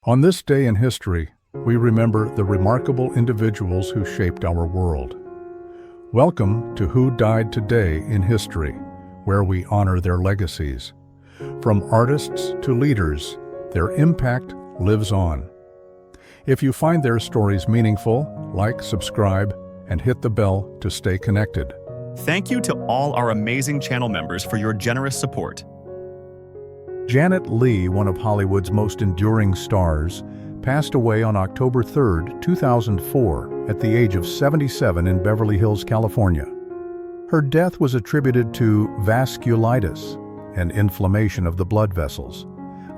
On this day in history, we remember the remarkable individuals who shaped our world. Welcome to Who Died Today in History, where we honor their legacies. From artists to leaders, their impact lives on. If you find their stories meaningful, like, subscribe, and hit the bell to stay connected. Thank you to all our amazing channel members for your generous support. Janet Leigh, one of Hollywood's most enduring stars, passed away on October 3, 2004, at the age of 77 in Beverly Hills, California. Her death was attributed to vasculitis, an inflammation of the blood vessels,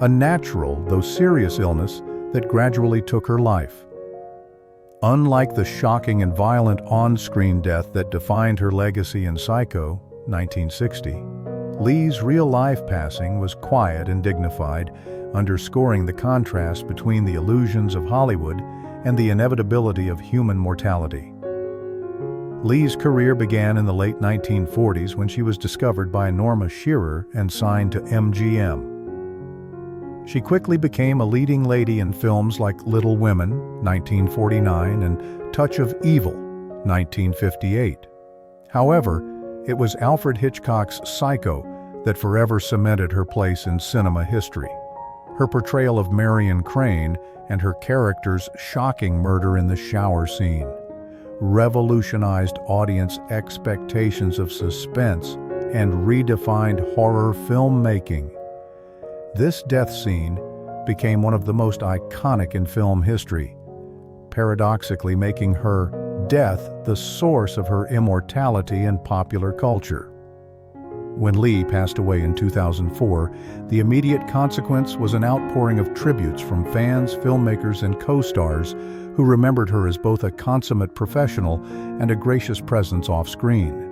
a natural, though serious illness that gradually took her life. Unlike the shocking and violent on-screen death that defined her legacy in Psycho, 1960, Leigh's real-life passing was quiet and dignified, underscoring the contrast between the illusions of Hollywood and the inevitability of human mortality. Leigh's career began in the late 1940s when she was discovered by Norma Shearer and signed to MGM. She quickly became a leading lady in films like Little Women, 1949, and Touch of Evil, 1958. However, it was Alfred Hitchcock's Psycho that forever cemented her place in cinema history. Her portrayal of Marion Crane and her character's shocking murder in the shower scene revolutionized audience expectations of suspense and redefined horror filmmaking. This death scene became one of the most iconic in film history, paradoxically making her death the source of her immortality in popular culture. When Leigh passed away in 2004, the immediate consequence was an outpouring of tributes from fans, filmmakers, and co-stars who remembered her as both a consummate professional and a gracious presence off-screen.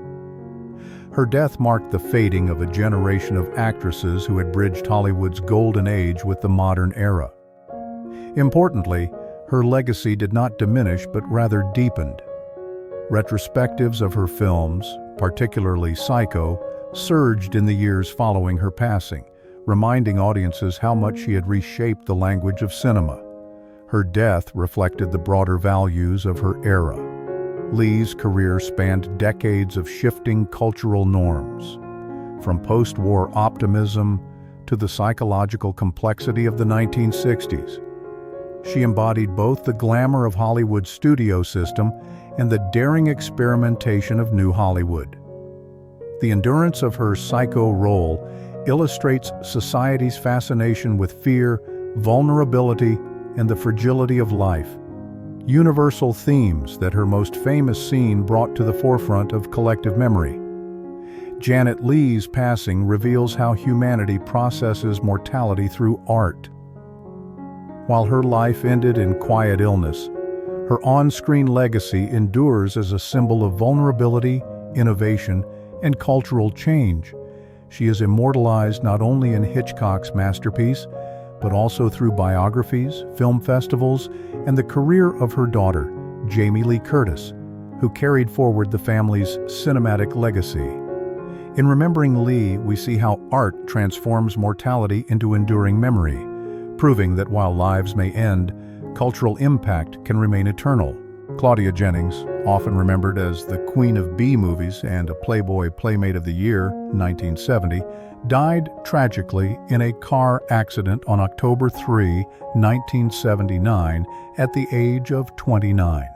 Her death marked the fading of a generation of actresses who had bridged Hollywood's golden age with the modern era. Importantly, her legacy did not diminish but rather deepened. Retrospectives of her films, particularly Psycho, surged in the years following her passing, reminding audiences how much she had reshaped the language of cinema. Her death reflected the broader values of her era. Leigh's career spanned decades of shifting cultural norms, from post-war optimism to the psychological complexity of the 1960s. She embodied both the glamour of Hollywood's studio system and the daring experimentation of New Hollywood. The endurance of her Psycho role illustrates society's fascination with fear, vulnerability, and the fragility of life, universal themes that her most famous scene brought to the forefront of collective memory. Janet Leigh's passing reveals how humanity processes mortality through art. While her life ended in quiet illness, her on-screen legacy endures as a symbol of vulnerability, innovation, and cultural change. She is immortalized not only in Hitchcock's masterpiece, but also through biographies, film festivals, and the career of her daughter, Jamie Lee Curtis, who carried forward the family's cinematic legacy. In remembering Leigh, we see how art transforms mortality into enduring memory, proving that while lives may end, cultural impact can remain eternal. Claudia Jennings, often remembered as the Queen of B-movies and a Playboy Playmate of the Year, 1970, died tragically in a car accident on October 3, 1979, at the age of 29.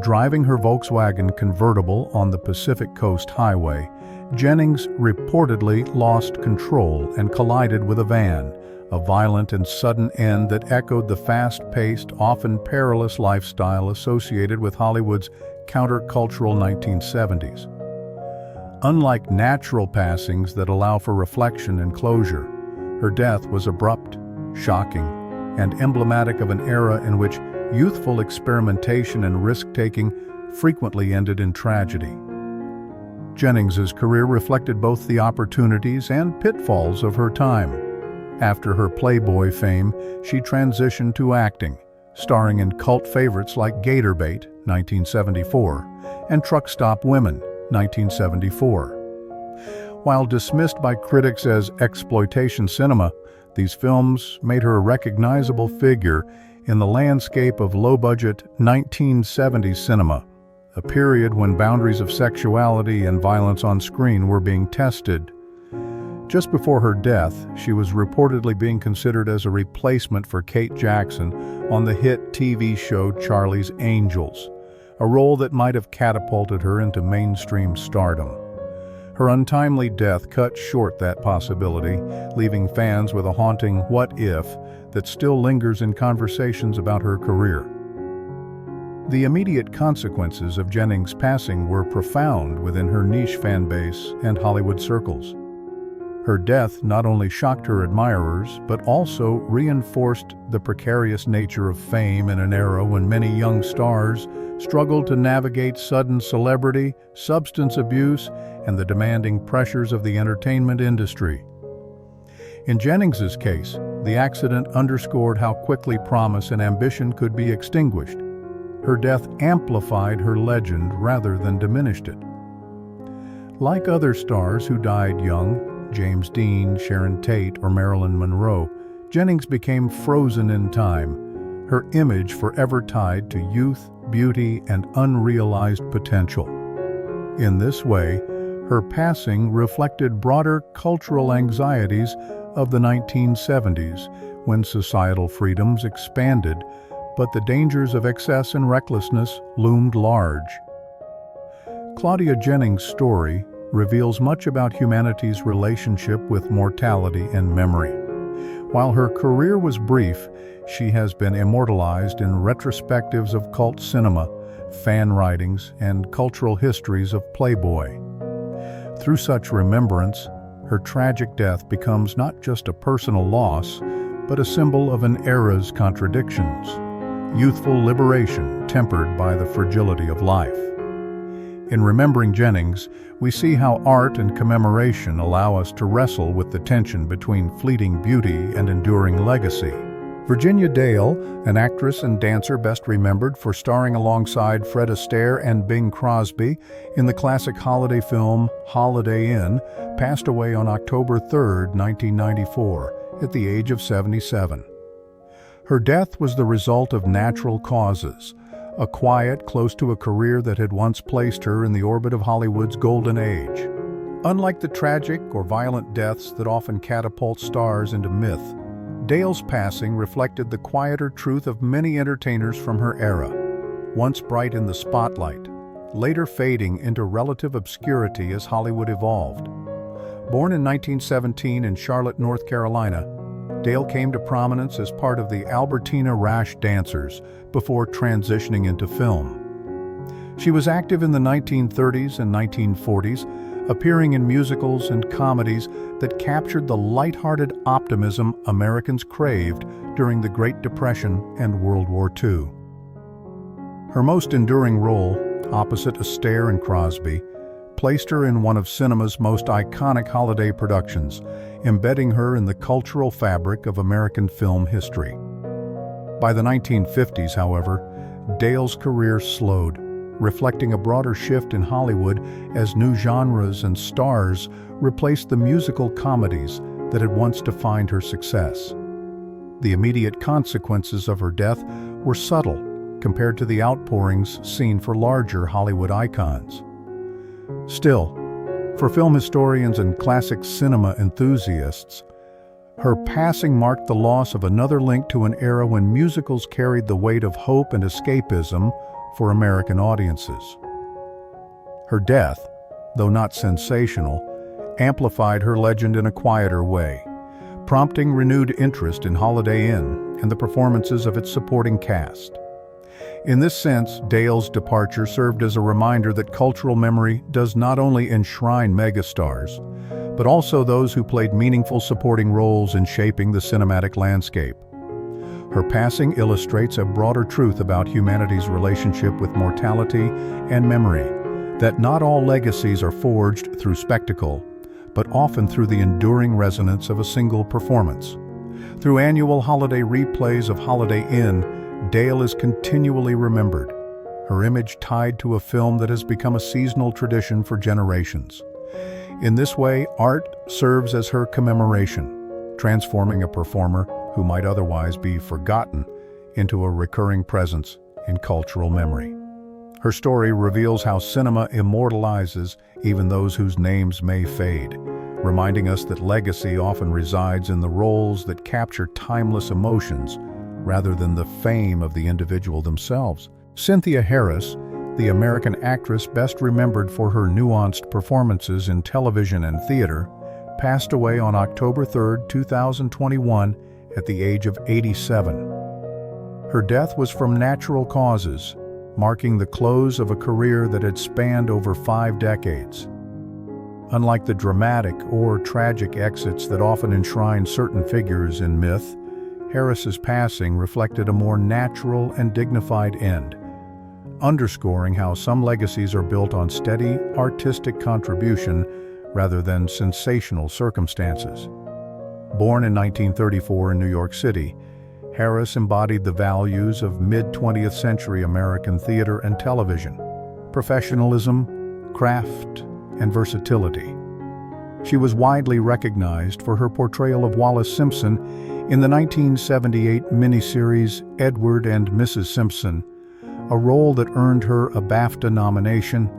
Driving her Volkswagen convertible on the Pacific Coast Highway, Jennings reportedly lost control and collided with a van, a violent and sudden end that echoed the fast-paced, often perilous lifestyle associated with Hollywood's countercultural 1970s. Unlike natural passings that allow for reflection and closure, her death was abrupt, shocking, and emblematic of an era in which youthful experimentation and risk-taking frequently ended in tragedy. Jennings's career reflected both the opportunities and pitfalls of her time. After her Playboy fame, she transitioned to acting, starring in cult favorites like Gator Bait, 1974, and Truck Stop Women, 1974. While dismissed by critics as exploitation cinema, These films made her a recognizable figure in the landscape of low-budget 1970s cinema, a period when boundaries of sexuality and violence on screen were being tested. Just before her death, she was reportedly being considered as a replacement for Kate Jackson on the hit TV show Charlie's Angels, a role that might have catapulted her into mainstream stardom. Her untimely death cut short that possibility, leaving fans with a haunting what if that still lingers in conversations about her career. The immediate consequences of Jennings' passing were profound within her niche fan base and Hollywood circles. Her death not only shocked her admirers, but also reinforced the precarious nature of fame in an era when many young stars struggled to navigate sudden celebrity, substance abuse, and the demanding pressures of the entertainment industry. In Jennings's case, the accident underscored how quickly promise and ambition could be extinguished. Her death amplified her legend rather than diminished it. Like other stars who died young, James Dean, Sharon Tate, or Marilyn Monroe, Jennings became frozen in time, her image forever tied to youth, beauty, and unrealized potential. In this way, her passing reflected broader cultural anxieties of the 1970s, when societal freedoms expanded, but the dangers of excess and recklessness loomed large. Claudia Jennings' story reveals much about humanity's relationship with mortality and memory. While her career was brief, she has been immortalized in retrospectives of cult cinema, fan writings, and cultural histories of Playboy. Through such remembrance, her tragic death becomes not just a personal loss, but a symbol of an era's contradictions, youthful liberation tempered by the fragility of life. In remembering Jennings, we see how art and commemoration allow us to wrestle with the tension between fleeting beauty and enduring legacy. Virginia Dale, an actress and dancer best remembered for starring alongside Fred Astaire and Bing Crosby in the classic holiday film Holiday Inn, passed away on October 3, 1994, at the age of 77. Her death was the result of natural causes, a quiet, close to a career that had once placed her in the orbit of Hollywood's golden age. Unlike the tragic or violent deaths that often catapult stars into myth, Dale's passing reflected the quieter truth of many entertainers from her era, once bright in the spotlight, later fading into relative obscurity as Hollywood evolved. Born in 1917 in Charlotte, North Carolina, Dale came to prominence as part of the Albertina Rash Dancers before transitioning into film. She was active in the 1930s and 1940s, appearing in musicals and comedies that captured the lighthearted optimism Americans craved during the Great Depression and World War II. Her most enduring role, opposite Astaire and Crosby, placed her in one of cinema's most iconic holiday productions, embedding her in the cultural fabric of American film history. By the 1950s, however, Dale's career slowed, reflecting a broader shift in Hollywood as new genres and stars replaced the musical comedies that had once defined her success. The immediate consequences of her death were subtle compared to the outpourings seen for larger Hollywood icons. Still, for film historians and classic cinema enthusiasts, her passing marked the loss of another link to an era when musicals carried the weight of hope and escapism for American audiences. Her death, though not sensational, amplified her legend in a quieter way, prompting renewed interest in Holiday Inn and the performances of its supporting cast. In this sense, Dale's departure served as a reminder that cultural memory does not only enshrine megastars, but also those who played meaningful supporting roles in shaping the cinematic landscape. Her passing illustrates a broader truth about humanity's relationship with mortality and memory, that not all legacies are forged through spectacle, but often through the enduring resonance of a single performance. Through annual holiday replays of Holiday Inn, Dale is continually remembered, her image tied to a film that has become a seasonal tradition for generations. In this way, art serves as her commemoration, transforming a performer who might otherwise be forgotten into a recurring presence in cultural memory. Her story reveals how cinema immortalizes even those whose names may fade, reminding us that legacy often resides in the roles that capture timeless emotions rather than the fame of the individual themselves. Cynthia Harris, the American actress best remembered for her nuanced performances in television and theater, passed away on October 3, 2021, at the age of 87. Her death was from natural causes, marking the close of a career that had spanned over 5 decades. Unlike the dramatic or tragic exits that often enshrine certain figures in myth, Harris's passing reflected a more natural and dignified end, underscoring how some legacies are built on steady, artistic contribution rather than sensational circumstances. Born in 1934 in New York City, Harris embodied the values of mid-20th century American theater and television: professionalism, craft, and versatility. She was widely recognized for her portrayal of Wallis Simpson in the 1978 miniseries Edward and Mrs. Simpson, a role that earned her a BAFTA nomination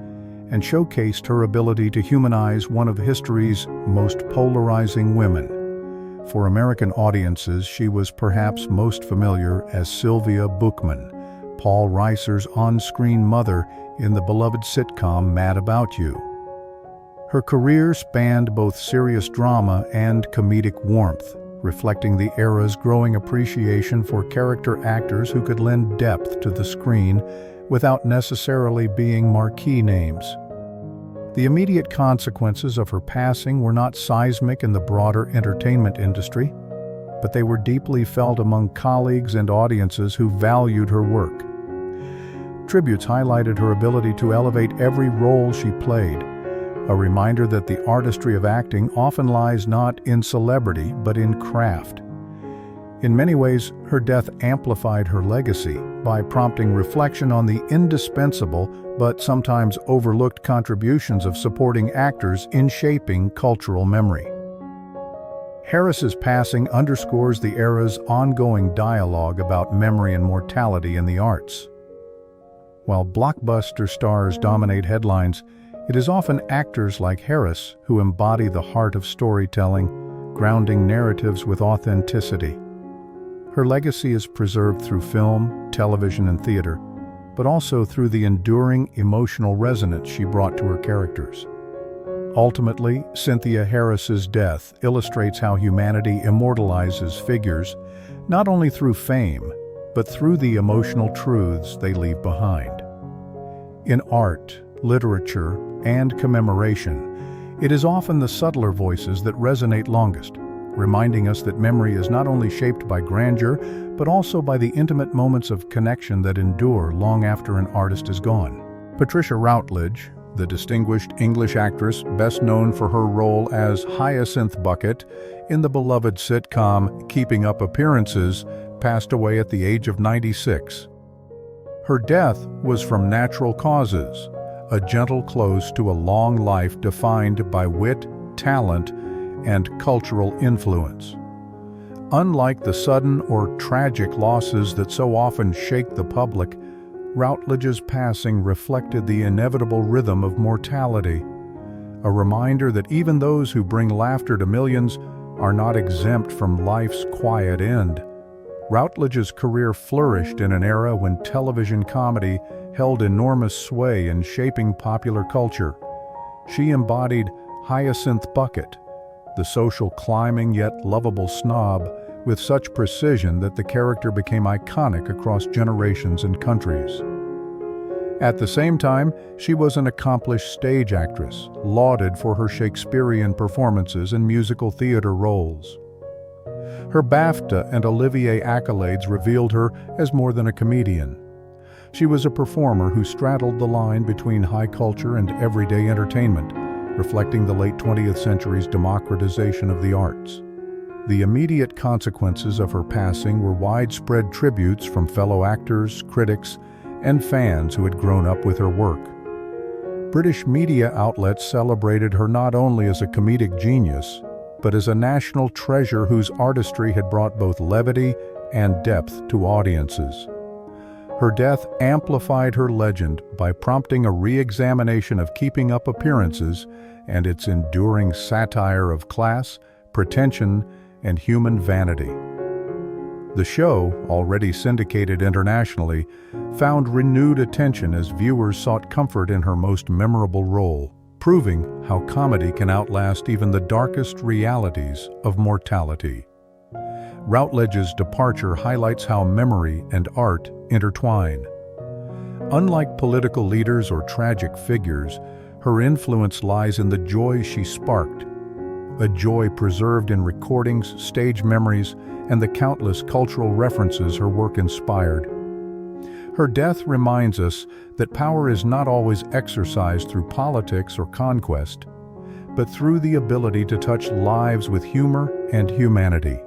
and showcased her ability to humanize one of history's most polarizing women. For American audiences, she was perhaps most familiar as Sylvia Bookman, Paul Reiser's on-screen mother in the beloved sitcom Mad About You. Her career spanned both serious drama and comedic warmth, reflecting the era's growing appreciation for character actors who could lend depth to the screen without necessarily being marquee names. The immediate consequences of her passing were not seismic in the broader entertainment industry, but they were deeply felt among colleagues and audiences who valued her work. Tributes highlighted her ability to elevate every role she played, a reminder that the artistry of acting often lies not in celebrity but in craft. In many ways, her death amplified her legacy by prompting reflection on the indispensable but sometimes overlooked contributions of supporting actors in shaping cultural memory. Harris's passing underscores the era's ongoing dialogue about memory and mortality in the arts. While blockbuster stars dominate headlines, it is often actors like Harris who embody the heart of storytelling, grounding narratives with authenticity. Her legacy is preserved through film, television, and theater, but also through the enduring emotional resonance she brought to her characters. Ultimately, Cynthia Harris's death illustrates how humanity immortalizes figures, not only through fame, but through the emotional truths they leave behind. In art, literature, and commemoration, it is often the subtler voices that resonate longest, reminding us that memory is not only shaped by grandeur, but also by the intimate moments of connection that endure long after an artist is gone. Patricia Routledge, the distinguished English actress best known for her role as Hyacinth Bucket in the beloved sitcom Keeping Up Appearances, passed away at the age of 96. Her death was from natural causes, a gentle close to a long life defined by wit, talent, and cultural influence. Unlike the sudden or tragic losses that so often shake the public, Routledge's passing reflected the inevitable rhythm of mortality, a reminder that even those who bring laughter to millions are not exempt from life's quiet end. Routledge's career flourished in an era when television comedy held enormous sway in shaping popular culture. She embodied Hyacinth Bucket, the social climbing yet lovable snob, with such precision that the character became iconic across generations and countries. At the same time, she was an accomplished stage actress, lauded for her Shakespearean performances and musical theater roles. Her BAFTA and Olivier accolades revealed her as more than a comedian. She was a performer who straddled the line between high culture and everyday entertainment, reflecting the late 20th century's democratization of the arts. The immediate consequences of her passing were widespread tributes from fellow actors, critics, and fans who had grown up with her work. British media outlets celebrated her not only as a comedic genius, but as a national treasure whose artistry had brought both levity and depth to audiences. Her death amplified her legend by prompting a re-examination of keeping up appearances and its enduring satire of class, pretension, and human vanity. The show, already syndicated internationally, found renewed attention as viewers sought comfort in her most memorable role, proving how comedy can outlast even the darkest realities of mortality. Routledge's departure highlights how memory and art intertwine. Unlike political leaders or tragic figures, her influence lies in the joy she sparked, a joy preserved in recordings, stage memories, and the countless cultural references her work inspired. Her death reminds us that power is not always exercised through politics or conquest, but through the ability to touch lives with humor and humanity.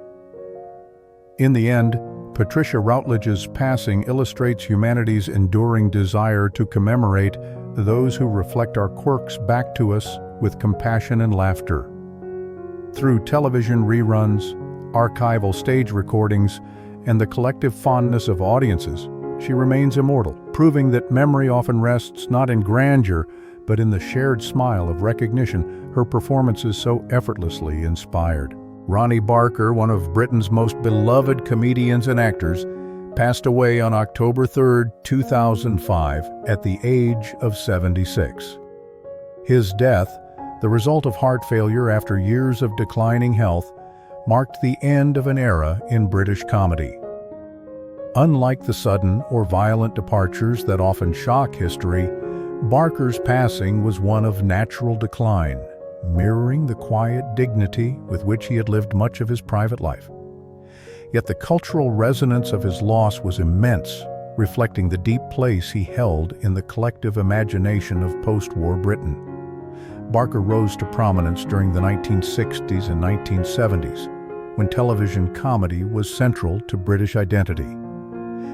In the end, Patricia Routledge's passing illustrates humanity's enduring desire to commemorate those who reflect our quirks back to us with compassion and laughter. Through television reruns, archival stage recordings, and the collective fondness of audiences, she remains immortal, proving that memory often rests not in grandeur, but in the shared smile of recognition her performances so effortlessly inspired. Ronnie Barker, one of Britain's most beloved comedians and actors, passed away on October 3, 2005, at the age of 76. His death, the result of heart failure after years of declining health, marked the end of an era in British comedy. Unlike the sudden or violent departures that often shock history, Barker's passing was one of natural decline, mirroring the quiet dignity with which he had lived much of his private life. Yet the cultural resonance of his loss was immense, reflecting the deep place he held in the collective imagination of post-war Britain. Barker rose to prominence during the 1960s and 1970s, when television comedy was central to British identity.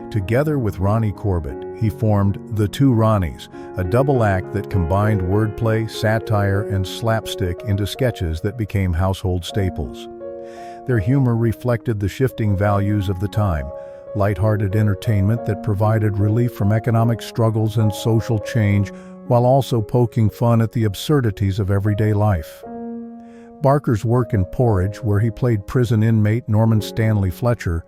Together with Ronnie Corbett, he formed The Two Ronnies, a double act that combined wordplay, satire, and slapstick into sketches that became household staples. Their humor reflected the shifting values of the time, lighthearted entertainment that provided relief from economic struggles and social change, while also poking fun at the absurdities of everyday life. Barker's work in Porridge, where he played prison inmate Norman Stanley Fletcher,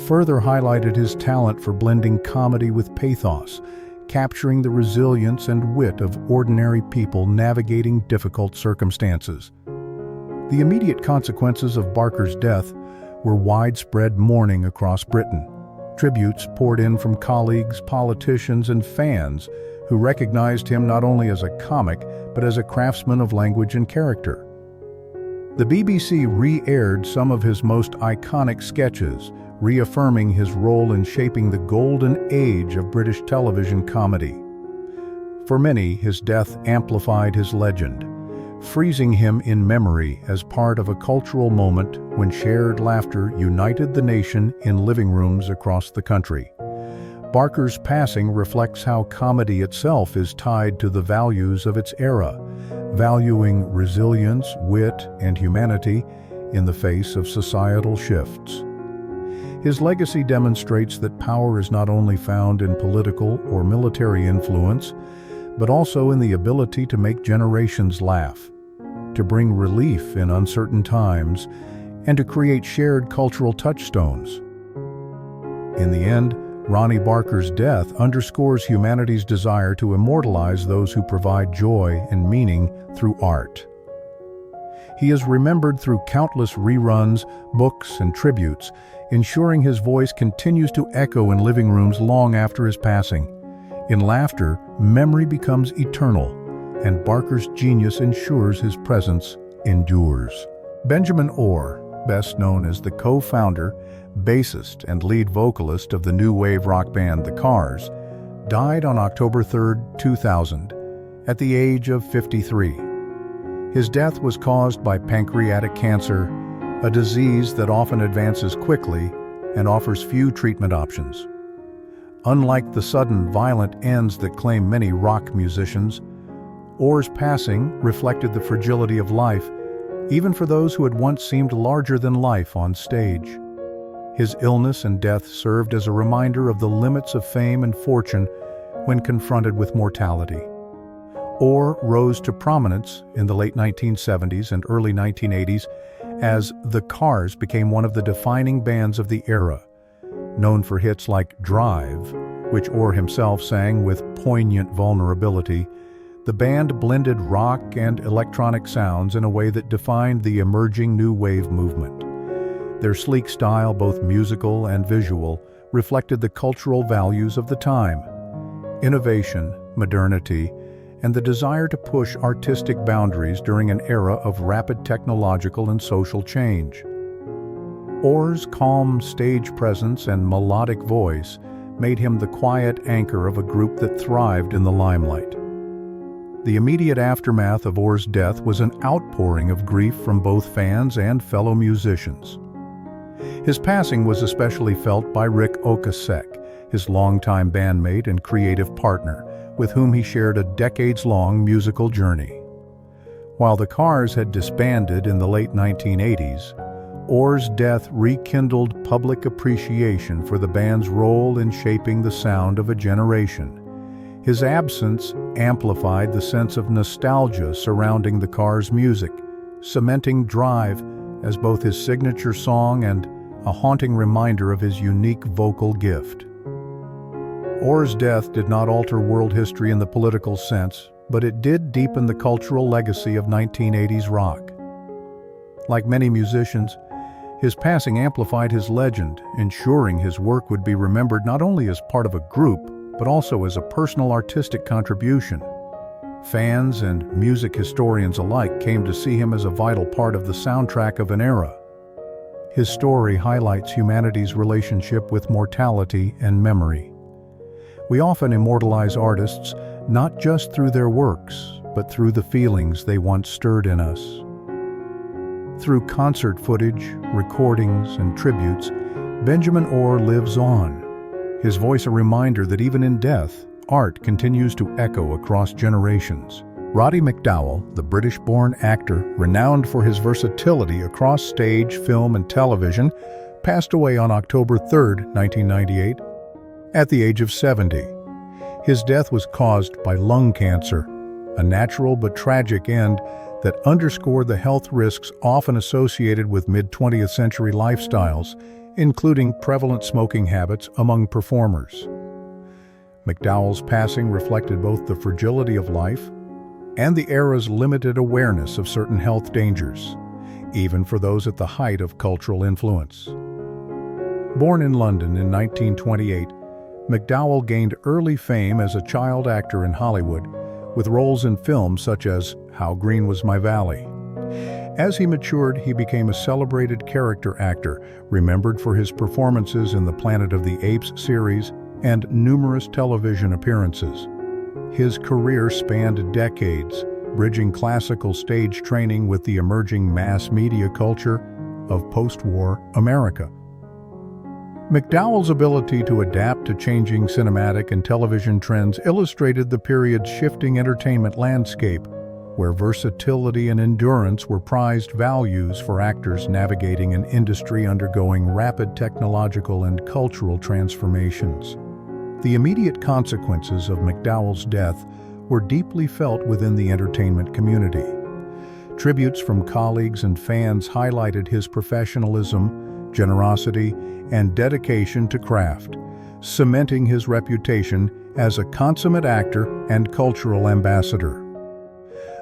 further highlighted his talent for blending comedy with pathos, capturing the resilience and wit of ordinary people navigating difficult circumstances. The immediate consequences of Barker's death were widespread mourning across Britain. Tributes poured in from colleagues, politicians, and fans who recognized him not only as a comic, but as a craftsman of language and character. The BBC re-aired some of his most iconic sketches, reaffirming his role in shaping the golden age of British television comedy. For many, his death amplified his legend, freezing him in memory as part of a cultural moment when shared laughter united the nation in living rooms across the country. Barker's passing reflects how comedy itself is tied to the values of its era, valuing resilience, wit, and humanity in the face of societal shifts. His legacy demonstrates that power is not only found in political or military influence, but also in the ability to make generations laugh, to bring relief in uncertain times, and to create shared cultural touchstones. In the end, Ronnie Barker's death underscores humanity's desire to immortalize those who provide joy and meaning through art. He is remembered through countless reruns, books, and tributes, ensuring his voice continues to echo in living rooms long after his passing. In laughter, memory becomes eternal, and Barker's genius ensures his presence endures. Benjamin Orr, best known as the co-founder, bassist, and lead vocalist of the new wave rock band The Cars, died on October 3, 2000, at the age of 53. His death was caused by pancreatic cancer, a disease that often advances quickly and offers few treatment options. Unlike the sudden, violent ends that claim many rock musicians, Orr's passing reflected the fragility of life even for those who had once seemed larger than life on stage. His illness and death served as a reminder of the limits of fame and fortune when confronted with mortality. Orr rose to prominence in the late 1970s and early 1980s as the Cars became one of the defining bands of the era. Known for hits like Drive, which Orr himself sang with poignant vulnerability, the band blended rock and electronic sounds in a way that defined the emerging new wave movement. Their sleek style, both musical and visual, reflected the cultural values of the time: innovation, modernity, and the desire to push artistic boundaries during an era of rapid technological and social change. Orr's calm stage presence and melodic voice made him the quiet anchor of a group that thrived in the limelight. The immediate aftermath of Orr's death was an outpouring of grief from both fans and fellow musicians. His passing was especially felt by Rick Ocasek, his longtime bandmate and creative partner, with whom he shared a decades-long musical journey. While the Cars had disbanded in the late 1980s, Orr's death rekindled public appreciation for the band's role in shaping the sound of a generation. His absence amplified the sense of nostalgia surrounding the Cars' music, cementing Drive as both his signature song and a haunting reminder of his unique vocal gift. Orr's death did not alter world history in the political sense, but it did deepen the cultural legacy of 1980s rock. Like many musicians, his passing amplified his legend, ensuring his work would be remembered not only as part of a group, but also as a personal artistic contribution. Fans and music historians alike came to see him as a vital part of the soundtrack of an era. His story highlights humanity's relationship with mortality and memory. We often immortalize artists not just through their works, but through the feelings they once stirred in us. Through concert footage, recordings, and tributes, Benjamin Orr lives on, his voice a reminder that even in death, art continues to echo across generations. Roddy McDowall, the British-born actor renowned for his versatility across stage, film, and television, passed away on October 3, 1998, at the age of 70. His death was caused by lung cancer, a natural but tragic end that underscored the health risks often associated with mid-20th century lifestyles, including prevalent smoking habits among performers. McDowall's passing reflected both the fragility of life and the era's limited awareness of certain health dangers, even for those at the height of cultural influence. Born in London in 1928, McDowall gained early fame as a child actor in Hollywood, with roles in films such as How Green Was My Valley. As he matured, he became a celebrated character actor, remembered for his performances in the Planet of the Apes series and numerous television appearances. His career spanned decades, bridging classical stage training with the emerging mass media culture of post-war America. McDowall's ability to adapt to changing cinematic and television trends illustrated the period's shifting entertainment landscape, where versatility and endurance were prized values for actors navigating an industry undergoing rapid technological and cultural transformations. The immediate consequences of McDowall's death were deeply felt within the entertainment community. Tributes from colleagues and fans highlighted his professionalism, generosity, and dedication to craft, cementing his reputation as a consummate actor and cultural ambassador.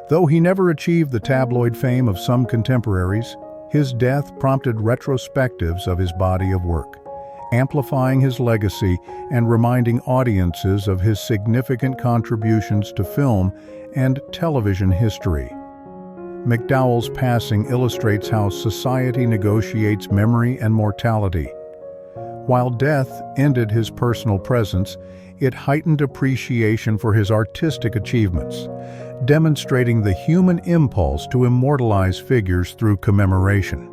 Though he never achieved the tabloid fame of some contemporaries, his death prompted retrospectives of his body of work, amplifying his legacy and reminding audiences of his significant contributions to film and television history. McDowall's passing illustrates how society negotiates memory and mortality. While death ended his personal presence, it heightened appreciation for his artistic achievements, demonstrating the human impulse to immortalize figures through commemoration.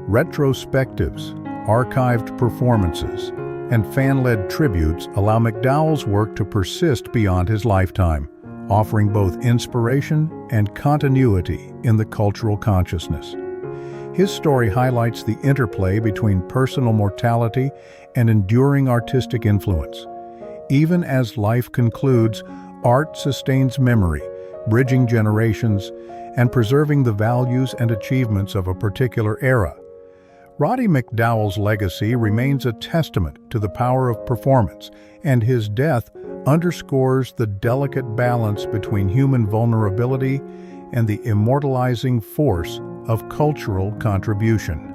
Retrospectives, archived performances, and fan-led tributes allow McDowall's work to persist beyond his lifetime, offering both inspiration and continuity in the cultural consciousness. His story highlights the interplay between personal mortality and enduring artistic influence. Even as life concludes, art sustains memory, bridging generations and preserving the values and achievements of a particular era. Roddy McDowall's legacy remains a testament to the power of performance, and his death underscores the delicate balance between human vulnerability and the immortalizing force of cultural contribution.